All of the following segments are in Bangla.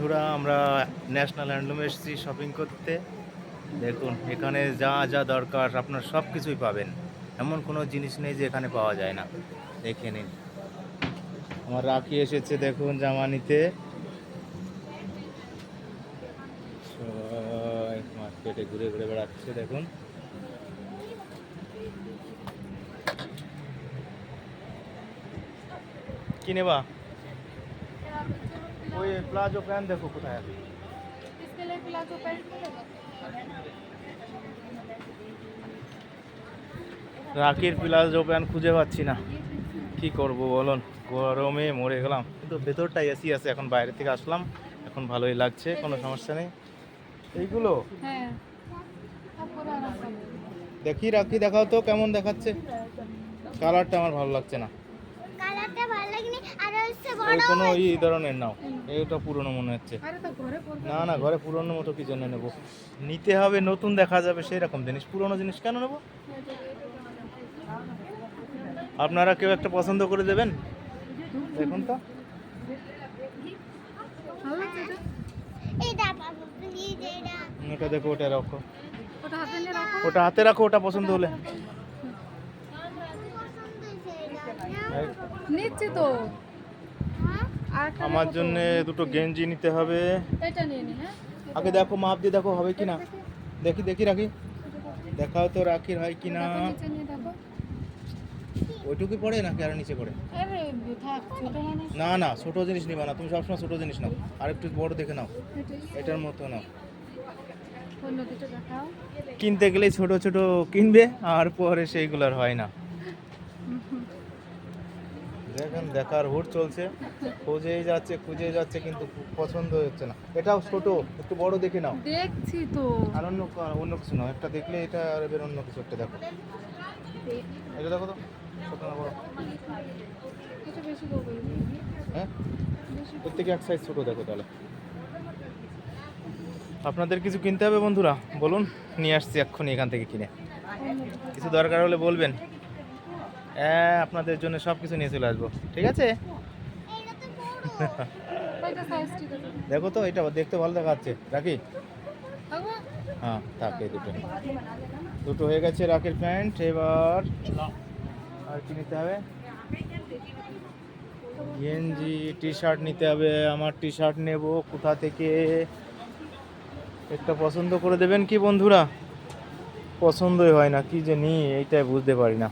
বন্ধুরা, আমরা ন্যাশনাল হ্যান্ডলুমে এসেছি শপিং করতে। দেখুন, এখানে যা যা দরকার আপনার সব কিছুই পাবেন। এমন কোনো জিনিস নেই যে এখানে পাওয়া যায় না। দেখে নিন, আমার রাখি এসেছে দেখুন জামা নিতে। সবাই মার্কেটে ঘুরে ঘুরে বেড়াচ্ছে দেখুন। কি নেবা? ওই প্লাজো প্যান্ট দেখো কোথায় আছে। রাখির প্লাজো প্যান্ট খুঁজে পাচ্ছি না, কি করব বলুন, গরমে মরে গেলাম। কিন্তু ভেতরটা এসি আছে, এখন বাইরে থেকে আসলাম, এখন ভালোই লাগছে, কোনো সমস্যা নেই। এইগুলো দেখি, রাখি দেখাও তো কেমন দেখাচ্ছে। কালারটা আমার ভালো লাগছে না, ওই কোনো এই ধরনের নাও। এইটা পুরনো মনে হচ্ছে। না না, ঘরে পুরনো মতো কি জন্য নেবো? নিতে হবে নতুন দেখা যাবে সেই রকম জিনিস, পুরনো জিনিস কেন নেবো? আপনারা কেউ একটা পছন্দ করে দেবেন, দেখুন তো। ওটা দেখো, ওটা রাখো, ওটা হাতে রাখো, ওটা পছন্দ হলে নিচ্ছি তো। আমার জন্য দুটো গেঞ্জি নিতে হবে। এটা নিয়ে নি। হ্যাঁ, আগে দেখো, মাপ দিয়ে দেখো হবে কি না। দেখি দেখি রাখি, দেখাও তো রাখির হয় কি না। নিচে নিয়ে দেখো। ওইটুকুই পড়ে নাকি আরো নিচে পড়ে? আরে থাক, ছোট মানুষ। না না, ছোট জিনিস নিবা না তুমি, সবসময় ছোট জিনিস নাও, আর একটু বড় দেখে নাও, এটার মতো নাও। অন্য কিছু দেখাও। কিনতে গেলেই ছোট ছোট কিনবে, আর পরে সেইগুলোর হয় না। দেখেন, দেখার হুট চলছে, খুঁজেই যাচ্ছে কিন্তু পছন্দ হচ্ছে না। এটাও ছোট, একটু বড় দেখে নাও। দেখছি তো। আর অন্য কিছু নাও, একটা দেখলে এটা আর এবার অন্য কিছু একটা দেখো। এটা দেখো তো, ছোট না বড়? এটা বেশি করবে। হ্যাঁ, এর থেকে এক সাইজ ছোট দেখো তাহলে। আপনাদের কিছু কিনতে হবে বন্ধুরা, বলুন, নিয়ে আসছি এক্ষুনি এখান থেকে কিনে। কিছু দরকার হলে বলবেন, হ্যাঁ আপনাদের জন্য সব কিছু নিয়ে চলে আসবো, ঠিক আছে? দেখো তো, এটা দেখতে ভালো দেখাচ্ছে। রাখি, হ্যাঁ থাক, এই দুটো দুটো হয়ে গেছে রাখির প্যান্ট। এবার আর কি নিতে হবে? গেঞ্জি, টি শার্ট নিতে হবে। আমার টি শার্ট নেব কোথা থেকে? একটা পছন্দ করে দেবেন কি বন্ধুরা? পছন্দই হয় না, কি যে নিই এইটাই বুঝতে পারি না।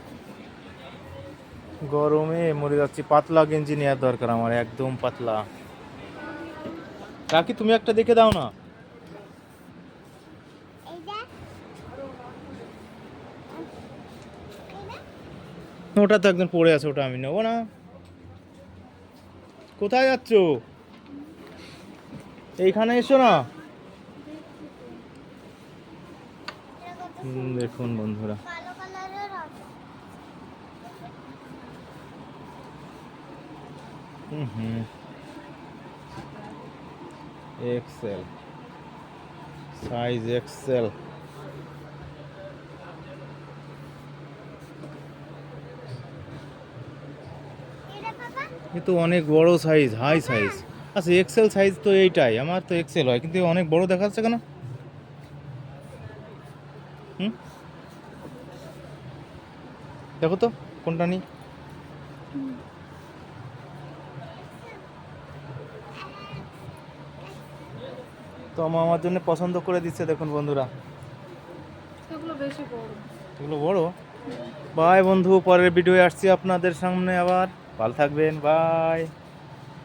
গরমে মরে যাচ্ছি, পাতলা গেঞ্জি নেওয়ার দরকার আমার, একদম পাতলা। রাখি, তুমি একটা দেখে দাও না। ওটা তো একদম পড়ে আছে, ওটা আমি নেবো না। কোথায় যাচ্ছ? এইখানে এসো না। দেখুন বন্ধুরা, এক্সেল সাইজ, এক্সেল। এ তো অনেক বড় সাইজ, হাই সাইজ। আচ্ছা, এক্সেল সাইজ তো এইটাই, আমার তো এক্সেল হয়, কিন্তু অনেক বড় দেখাচ্ছে কেন? দেখো তো কোনটা নিই। তো আমার জন্য পছন্দ করে দিচ্ছে দেখুন বন্ধুরা। এগুলো বেশি বড়। এগুলো বড়। বাই বন্ধু, পরের ভিডিওয়ে আসছি আপনাদের সামনে আবার। ভালো থাকবেন, বাই।